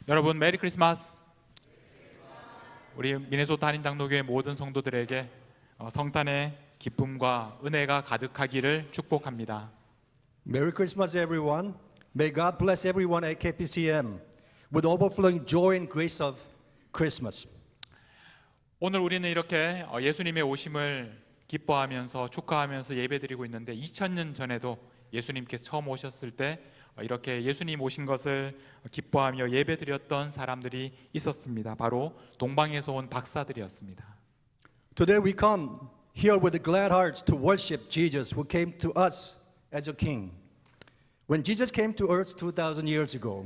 여러분 메리 크리스마스. 우리 미네소타 한인장로교회 모든 성도들에게 성탄의 기쁨과 은혜가 가득하기를 축복합니다. Merry Christmas, everyone. May God bless everyone at KPCM with overflowing joy and grace of Christmas. 오늘 우리는 이렇게 예수님의 오심을 기뻐하면서 축하하면서 예배드리고 있는데 2000년 전에도 예수님께서 처음 오셨을 때 이렇게 예수님 오신 것을 기뻐하며 예배드렸던 사람들이 있었습니다. 바로 동방에서 온 박사들이었습니다. Today we come here with glad hearts to worship Jesus who came to us as a king. When Jesus came to earth 2,000 years ago,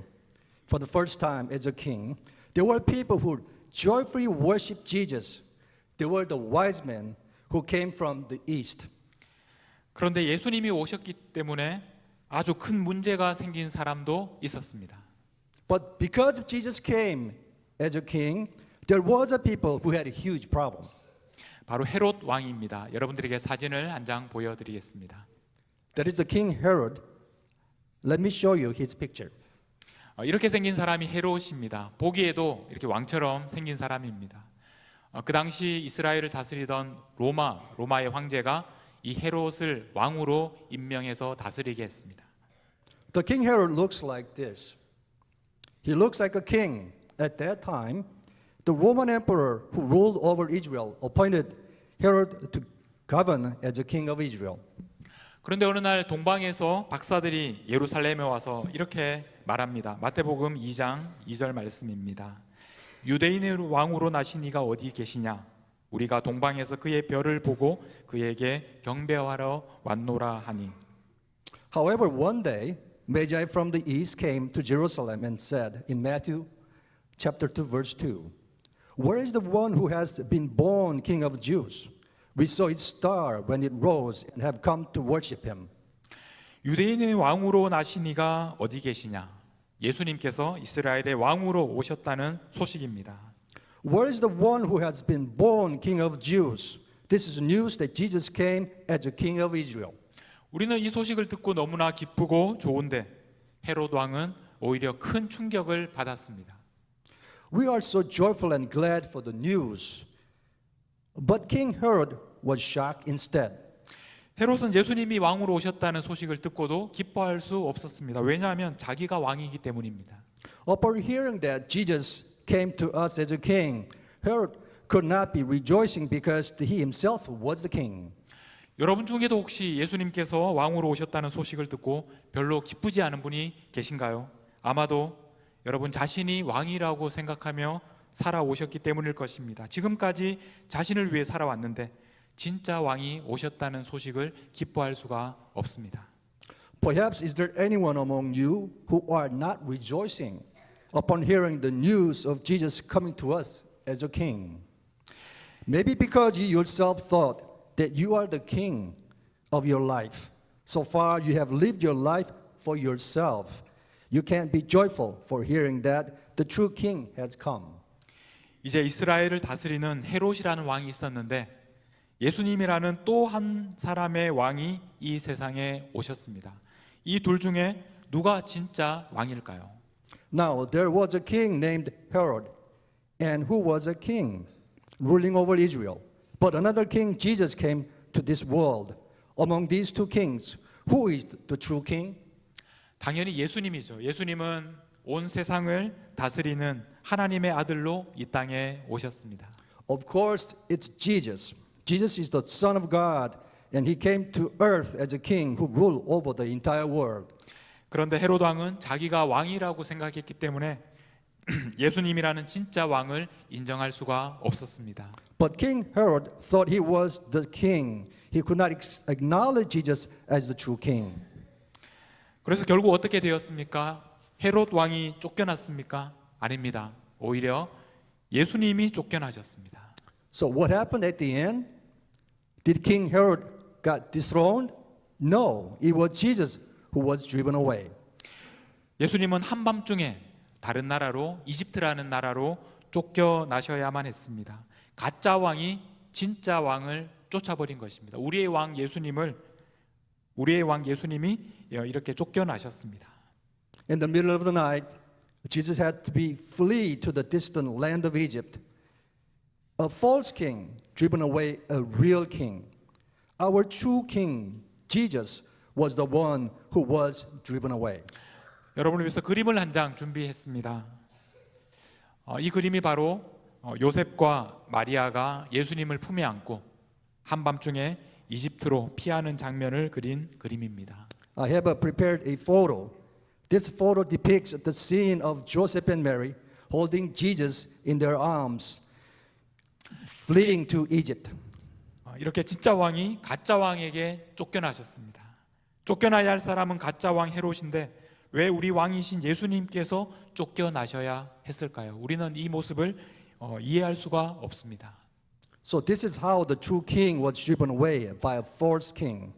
for the first time as a king, there were people who joyfully worshiped Jesus. They were the wise men who came from the east. 그런데 예수님이 오셨기 때문에 아주 큰 문제가 생긴 사람도 있었습니다. But because Jesus came as a king, there was a people who had a huge problem. 바로 헤롯 왕입니다. 여러분들에게 사진을 한 장 보여드리겠습니다. That is the king Herod. Let me show you his picture. 이렇게 생긴 사람이 헤롯입니다. 보기에도 이렇게 왕처럼 생긴 사람입니다. 그 당시 이스라엘을 다스리던 로마의 황제가 이 헤롯을 왕으로 임명해서 다스리게 했습니다. The king Herod looks like this. He looks like a king. At that time, the Roman emperor who ruled over Israel appointed Herod to govern as a king of Israel. 그런데 어느 날 동방에서 박사들이 예루살렘에 와서 이렇게 말합니다. 마태복음 2장 2절 말씀입니다. 유대인의 왕으로 나신 이가 어디 계시냐? 우리가 동방에서 그의 별을 보고 그에게 경배하러 왔노라 하니. However, one day, Magi from the east came to Jerusalem and said in Matthew chapter 2 verse 2, Where is the one who has been born king of Jews? We saw its star when it rose and have come to worship him. 유대인의 왕으로 나신 이가 어디 계시냐? 예수님께서 이스라엘의 왕으로 오셨다는 소식입니다. Where is the one who has been born king of Jews? This is news that Jesus came as a king of Israel. 우리는 이 소식을 듣고 너무나 기쁘고 좋은데 헤롯 왕은 오히려 큰 충격을 받았습니다. We are so joyful and glad for the news. But King Herod was shocked instead. 헤롯은 예수님이 왕으로 오셨다는 소식을 듣고도 기뻐할 수 없었습니다. 왜냐하면 자기가 왕이기 때문입니다. Upon hearing that Jesus came to us as a king, Herod could not be rejoicing because he himself was the king. 여러분 중에도 혹시 예수님께서 왕으로 오셨다는 소식을 듣고 별로 기쁘지 않은 분이 계신가요? 아마도 여러분 자신이 왕이라고 생각하며 살아오셨기 때문일 것입니다. 지금까지 자신을 위해 살아왔는데 진짜 왕이 오셨다는 소식을 기뻐할 수가 없습니다. Perhaps is there anyone among you who are not rejoicing upon hearing the news of Jesus coming to us as a king? Maybe because you yourself thought that you are the king of your life. So far you have lived your life for yourself. You can't be joyful for hearing that the true king has come. 이제 이스라엘을 다스리는 헤롯이라는 왕이 있었는데 예수님이라는 또 한 사람의 왕이 이 세상에 오셨습니다. 이 둘 중에 누가 진짜 왕일까요? Now there was a king named Herod, and who was a king ruling over Israel. But another king, Jesus, came to this world. Among these two kings, who is the true king? 당연히 예수님이죠. 예수님은 온 세상을 다스리는 하나님의 아들로 이 땅에 오셨습니다. Of course, it's Jesus. Jesus is the Son of God, and he came to earth as a king who ruled over the entire world. 그런데 헤롯 왕은 자기가 왕이라고 생각했기 때문에 예수님이라는 진짜 왕을 인정할 수가 없었습니다. But King Herod thought he was the king. He could not acknowledge Jesus as the true king. 그래서 결국 어떻게 되었습니까? 헤롯 왕이 쫓겨났습니까? 아닙니다. 오히려 예수님이 쫓겨나셨습니다. So what happened at the end? Did King Herod got dethroned? No, it was Jesus who was driven away. 예수님은 한밤중에 다른 나라로 이집트라는 나라로 쫓겨나셔야만 했습니다. 가짜 왕이 진짜 왕을 쫓아버린 것입니다. 우리의 왕 예수님이 이렇게 쫓겨나셨습니다. In the middle of the night, Jesus had to be flee to the distant land of Egypt. A false king driven away a real king. Our true king, Jesus, was the one who was driven away. 여러분을 위해서 그림을 한 장 준비했습니다. 이 그림이 바로 요셉과 마리아가 예수님을 품에 안고 한밤중에 이집트로 피하는 장면을 그린 그림입니다. I have prepared a photo. This photo depicts the scene of Joseph and Mary holding Jesus in their arms, fleeing to Egypt. 이렇게 진짜 왕이 가짜 왕에게 쫓겨나셨습니다. 쫓겨나야 할 사람은 가짜 왕 헤롯인데 왜 우리 왕이신 예수님께서 쫓겨나셔야 했을까요? 우리는 이 모습을 이해할 수가 없습니다. So this is how the true king was driven away by a false king.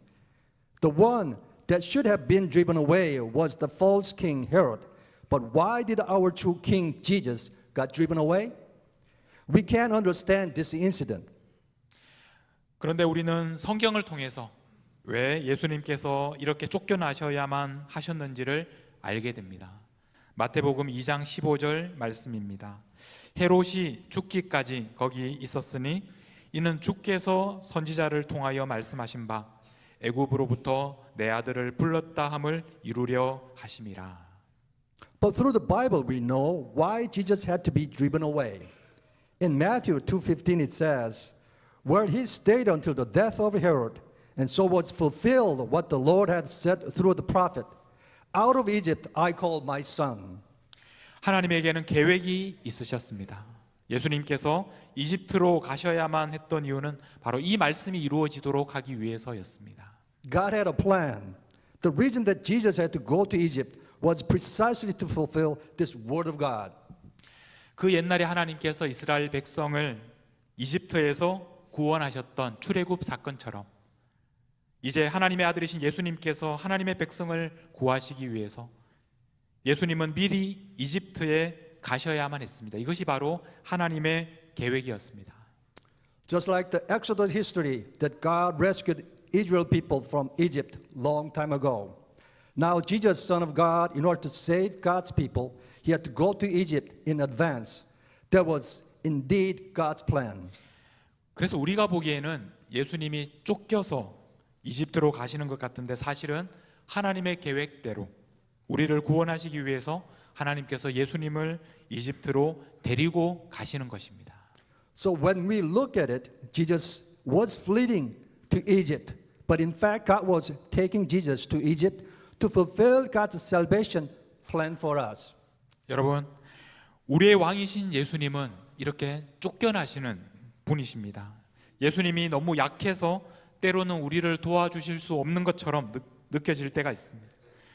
The one that should have been driven away was the false king Herod. But why did our true king Jesus got driven away? We can't understand this incident. 그런데 우리는 성경을 통해서 왜 예수님께서 이렇게 쫓겨나셔야만 하셨는지를 알게 됩니다. 마태복음 2장 15절 말씀입니다. 헤롯이 죽기까지 거기 있었으니 이는 주께서 선지자를 통하여 말씀하신 바 애굽으로부터 내 아들을 불렀다 함을 이루려 하심이라. But through the Bible we know why Jesus had to be driven away. In Matthew 2:15 it says, where he stayed until the death of Herod, and so was fulfilled what the Lord had said through the prophet. Out of Egypt I called my son. 하나님에게는 계획이 있으셨습니다. 예수님께서 이집트로 가셔야만 했던 이유는 바로 이 말씀이 이루어지도록 하기 위해서였습니다. God had a plan. The reason that Jesus had to go to Egypt was precisely to fulfill this word of God. 그 옛날에 하나님께서 이스라엘 백성을 이집트에서 구원하셨던 출애굽 사건처럼 이제 하나님의 아들이신 예수님께서 하나님의 백성을 구하시기 위해서 예수님은 미리 이집트에 가셔야만 했습니다. 이것이 바로 하나님의 계획이었습니다. Just like the Exodus history that God rescued Israel people from Egypt long time ago. Now Jesus, Son of God, in order to save God's people, he had to go to Egypt in advance. That was indeed God's plan. 그래서 우리가 보기에는 예수님이 쫓겨서 이집트로 가시는 것 같은데 사실은 하나님의 계획대로 우리를 구원하시기 위해서 하나님께서 예수님을 이집트로 데리고 가시는 것입니다. So when we look at it, Jesus was fleeing to Egypt, but in fact God was taking Jesus to Egypt to fulfill God's salvation plan for us. 여러분, 우리의 왕이신 예수님은 이렇게 쫓겨나시는 분이십니다. 예수님이 너무 약해서 때로는 우리를 도와주실 수 없는 것처럼 느껴질 때가 있습니다.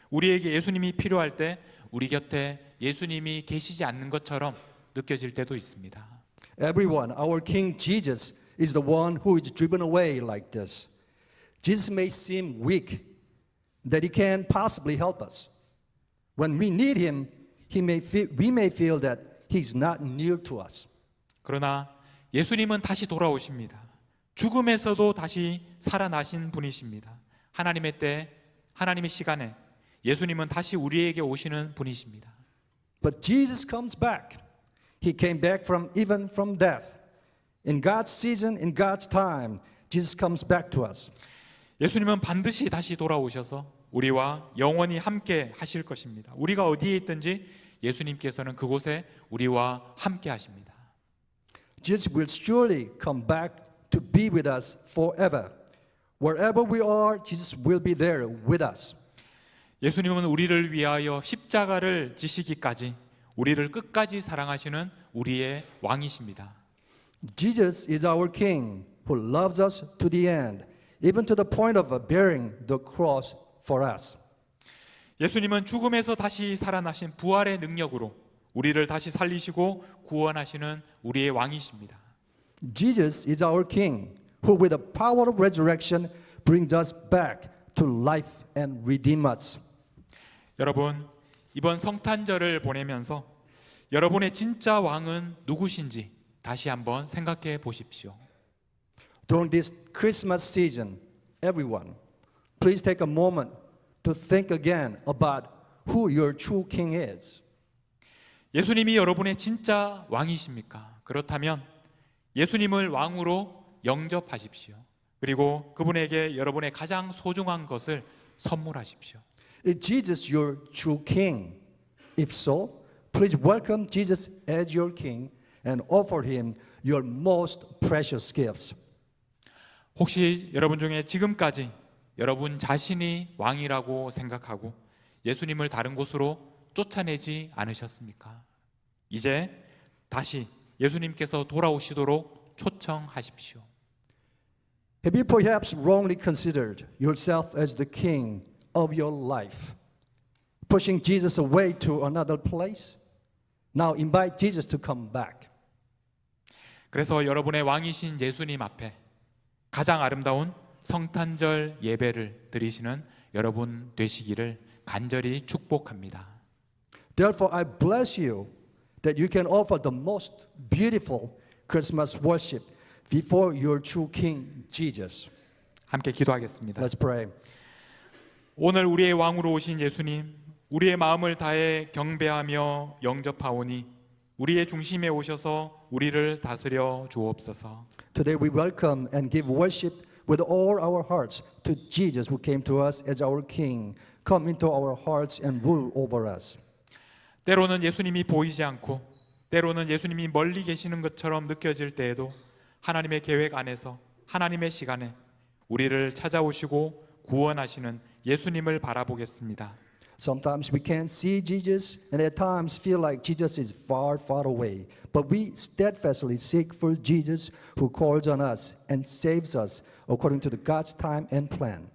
우리에게 예수님이 필요할 때 우리 곁에 예수님이 계시지 않는 것처럼 느껴질 때도 있습니다. Everyone, our King Jesus is the one who is driven away like this. Jesus may seem weak, that he can't possibly help us. When we need him, we may feel that he's not near to us. 그러나 예수님은 다시 돌아오십니다. 죽음에서도 다시 살아나신 분이십니다. 하나님의 때, 하나님의 시간에 예수님은 다시 우리에게 오시는 분이십니다. But Jesus comes back. He came back even from death. In God's season, in God's time, Jesus comes back to us. 예수님은 반드시 다시 돌아오셔서 우리와 영원히 함께 하실 것입니다. 우리가 어디에 있든지 예수님께서는 그곳에 우리와 함께 하십니다. Jesus will surely come back to be with us forever. Wherever we are, Jesus will be there with us. 예수님은 우리를 위하여 십자가를 지시기까지 우리를 끝까지 사랑하시는 우리의 왕이십니다. Jesus is our King who loves us to the end, even to the point of bearing the cross for us. 예수님은 죽음에서 다시 살아나신 부활의 능력으로 우리를 다시 살리시고 구원하시는 우리의 왕이십니다. Jesus is our King who with the power of resurrection brings us back to life and redeem us. 여러분, 이번 성탄절을 보내면서 여러분의 진짜 왕은 누구신지 다시 한번 생각해 보십시오. During this Christmas season, everyone, please take a moment to think again about who your true King is. 예수님이 여러분의 진짜 왕이십니까? 그렇다면 예수님을 왕으로 영접하십시오. 그리고 그분에게 여러분의 가장 소중한 것을 선물하십시오. Is Jesus your true king? If so, please welcome Jesus as your king and offer him your most precious gifts. 혹시 여러분 중에 지금까지 여러분 자신이 왕이라고 생각하고 예수님을 다른 곳으로 쫓아내지 않으셨습니까? 이제 다시 예수님께서 돌아오시도록 초청하십시오. Have you perhaps wrongly considered yourself as the king of your life, pushing Jesus away to another place? Now invite Jesus to come back. 그래서 여러분의 왕이신 예수님 앞에 가장 아름다운 성탄절 예배를 드리시는 여러분 되시기를 간절히 축복합니다. Therefore, I bless you that you can offer the most beautiful Christmas worship before your true King Jesus. 함께 기도하겠습니다. Let's pray. 오늘 우리의 왕으로 오신 예수님, 우리의 마음을 다해 경배하며 영접하오니 우리의 중심에 오셔서 우리를 다스려 주옵소서. Today we welcome and give worship with all our hearts to Jesus who came to us as our King. Come into our hearts and rule over us. 때로는 예수님이 보이지 않고 때로는 예수님이 멀리 계시는 것처럼 느껴질 때에도 하나님의 계획 안에서 하나님의 시간에 우리를 찾아오시고 구원하시는 예수님을 바라보겠습니다. Sometimes we can't see Jesus, and at times feel like Jesus is far, far away. But we steadfastly seek for Jesus who calls on us and saves us according to the God's time and plan.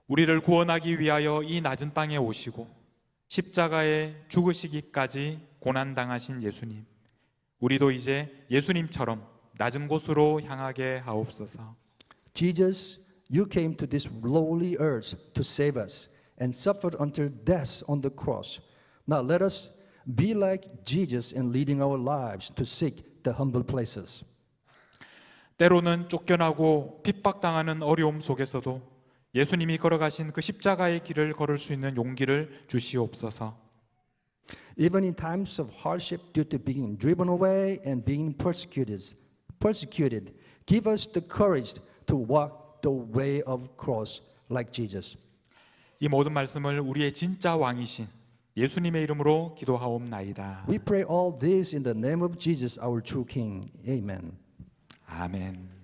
우리를 구원하기 위하여 이 낮은 땅에 오시고 십자가에 죽으시기까지 고난당하신 예수님, 우리도 이제 예수님처럼 낮은 곳으로 향하게 하옵소서. Jesus, you came to this lowly earth to save us and suffered until death on the cross. Now let us be like Jesus in leading our lives to seek the humble places. 때로는 쫓겨나고 핍박당하는 어려움 속에서도 예수님이 걸어가신 그 십자가의 길을 걸을 수 있는 용기를 주시옵소서. Even in times of hardship due to being driven away and being persecuted, give us the courage to walk the way of cross like Jesus. 이 모든 말씀을 우리의 진짜 왕이신 예수님의 이름으로 기도하옵나이다. We pray all this in the name of Jesus, our true King. Amen. 아멘.